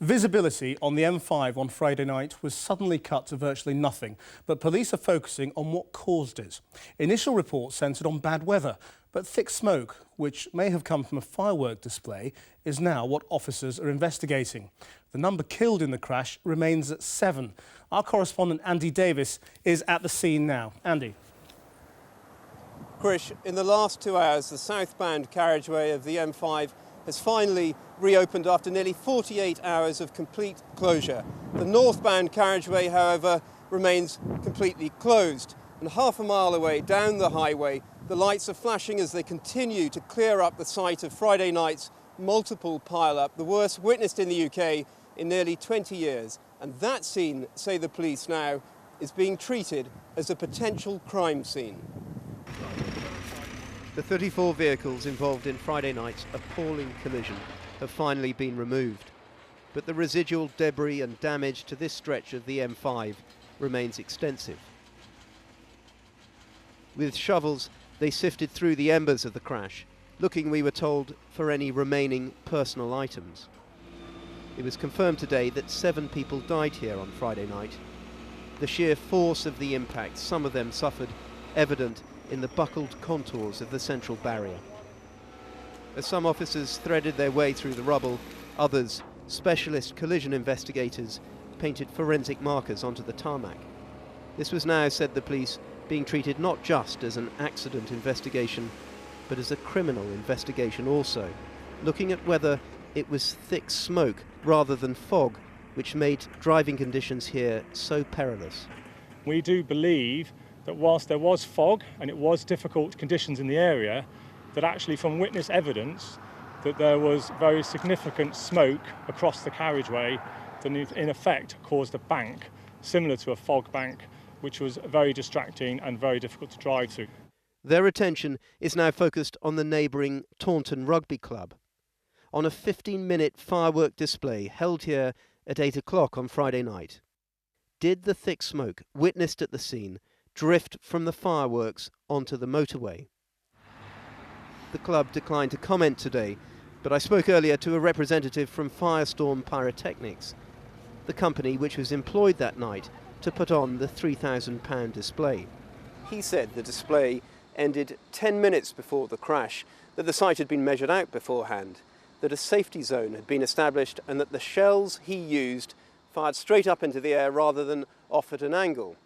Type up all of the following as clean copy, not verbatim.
Visibility on the M5 on Friday night was suddenly cut to virtually nothing, but police are focusing on what caused it. Initial reports centred on bad weather, but thick smoke, which may have come from a firework display, is now what officers are investigating. The number killed in the crash remains at 7. Our correspondent Andy Davis is at the scene now. Andy. Krish, in the last 2 hours, the southbound carriageway of the M5 has finally reopened after nearly 48 hours of complete closure. The northbound carriageway, however, remains completely closed. And half a mile away down the highway, the lights are flashing as they continue to clear up the site of Friday night's multiple pile-up, the worst witnessed in the UK in nearly 20 years. And that scene, say the police now, is being treated as a potential crime scene. The 34 vehicles involved in Friday night's appalling collision have finally been removed. But the residual debris and damage to this stretch of the M5 remains extensive. With shovels, they sifted through the embers of the crash, looking, we were told, for any remaining personal items. It was confirmed today that 7 people died here on Friday night. The sheer force of the impact, some of them suffered, evident in the buckled contours of the central barrier. As some officers threaded their way through the rubble, others, specialist collision investigators, painted forensic markers onto the tarmac. This was now, said the police, being treated not just as an accident investigation, but as a criminal investigation also, looking at whether it was thick smoke rather than fog which made driving conditions here so perilous. We do believe that whilst there was fog and it was difficult conditions in the area, that actually from witness evidence that there was very significant smoke across the carriageway that in effect caused a bank similar to a fog bank, which was very distracting and very difficult to drive through. Their attention is now focused on the neighbouring Taunton Rugby Club, on a 15-minute firework display held here at 8 o'clock on Friday night. Did the thick smoke witnessed at the scene drift from the fireworks onto the motorway? The club declined to comment today, but I spoke earlier to a representative from Firestorm Pyrotechnics, the company which was employed that night to put on the £3,000 display. He said the display ended 10 minutes before the crash, that the site had been measured out beforehand, that a safety zone had been established and that the shells he used fired straight up into the air rather than off at an angle.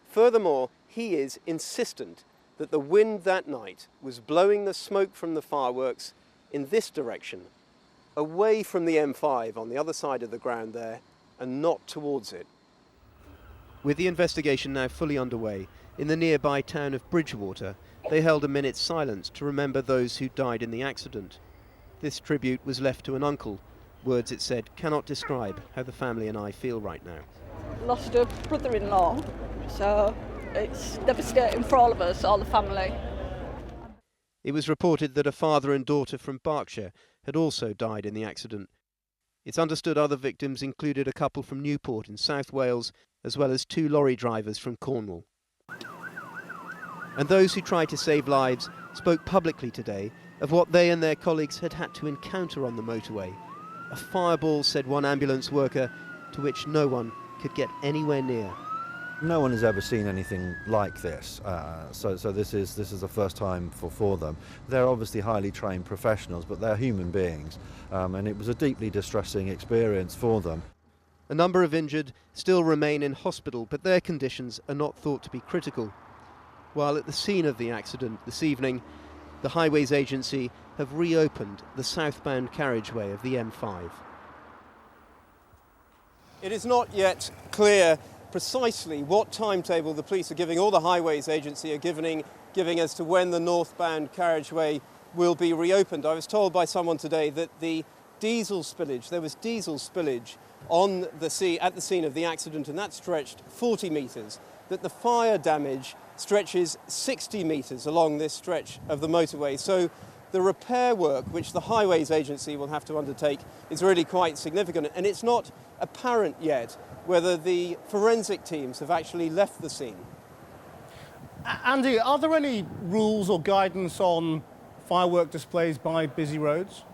Furthermore, he is insistent that the wind that night was blowing the smoke from the fireworks in this direction, away from the M5 on the other side of the ground there, and not towards it. With the investigation now fully underway, in the nearby town of Bridgewater, they held a minute's silence to remember those who died in the accident. This tribute was left to an uncle. Words, it said, cannot describe how the family and I feel right now. Lost a brother-in-law, so it's devastating for all of us, all the family. It was reported that a father and daughter from Berkshire had also died in the accident. It's understood other victims included a couple from Newport in South Wales, as well as 2 lorry drivers from Cornwall. And those who tried to save lives spoke publicly today of what they and their colleagues had had to encounter on the motorway. A fireball, said one ambulance worker, to which no one could get anywhere near. No one has ever seen anything like this, so this is the first time for them. They're obviously highly trained professionals, but they're human beings, and it was a deeply distressing experience for them. A number of injured still remain in hospital, but their conditions are not thought to be critical. While at the scene of the accident this evening, the Highways Agency have reopened the southbound carriageway of the M5. It is not yet clear precisely what timetable the police are giving, or the Highways Agency are giving as to when the northbound carriageway will be reopened. I was told by someone today that there was diesel spillage on the sea at the scene of the accident, and that stretched 40 metres, that the fire damage stretches 60 metres along this stretch of the motorway. So the repair work which the Highways Agency will have to undertake is really quite significant, and it's not apparent yet whether the forensic teams have actually left the scene. Andy, are there any rules or guidance on firework displays by busy roads?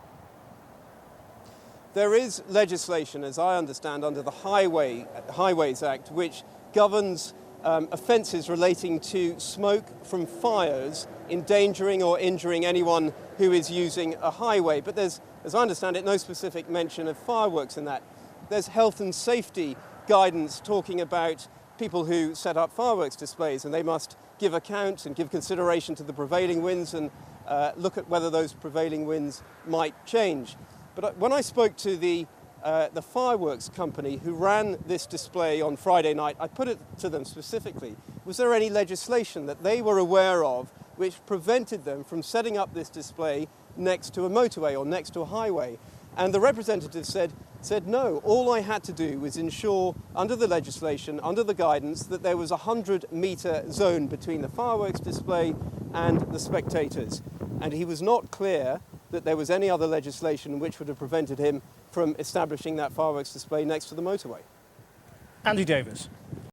There is legislation, as I understand, under the Highways Act, which governs offences relating to smoke from fires endangering or injuring anyone who is using a highway. But there's, as I understand it, no specific mention of fireworks in that. There's health and safety guidance talking about people who set up fireworks displays, and they must give account and give consideration to the prevailing winds and look at whether those prevailing winds might change. But when I spoke to the fireworks company who ran this display on Friday night, I put it to them specifically, was there any legislation that they were aware of which prevented them from setting up this display next to a motorway or next to a highway? And the representative said no, all I had to do was ensure under the legislation, under the guidance, that there was a 100-metre zone between the fireworks display and the spectators. And he was not clear that there was any other legislation which would have prevented him from establishing that fireworks display next to the motorway. Andy Davis.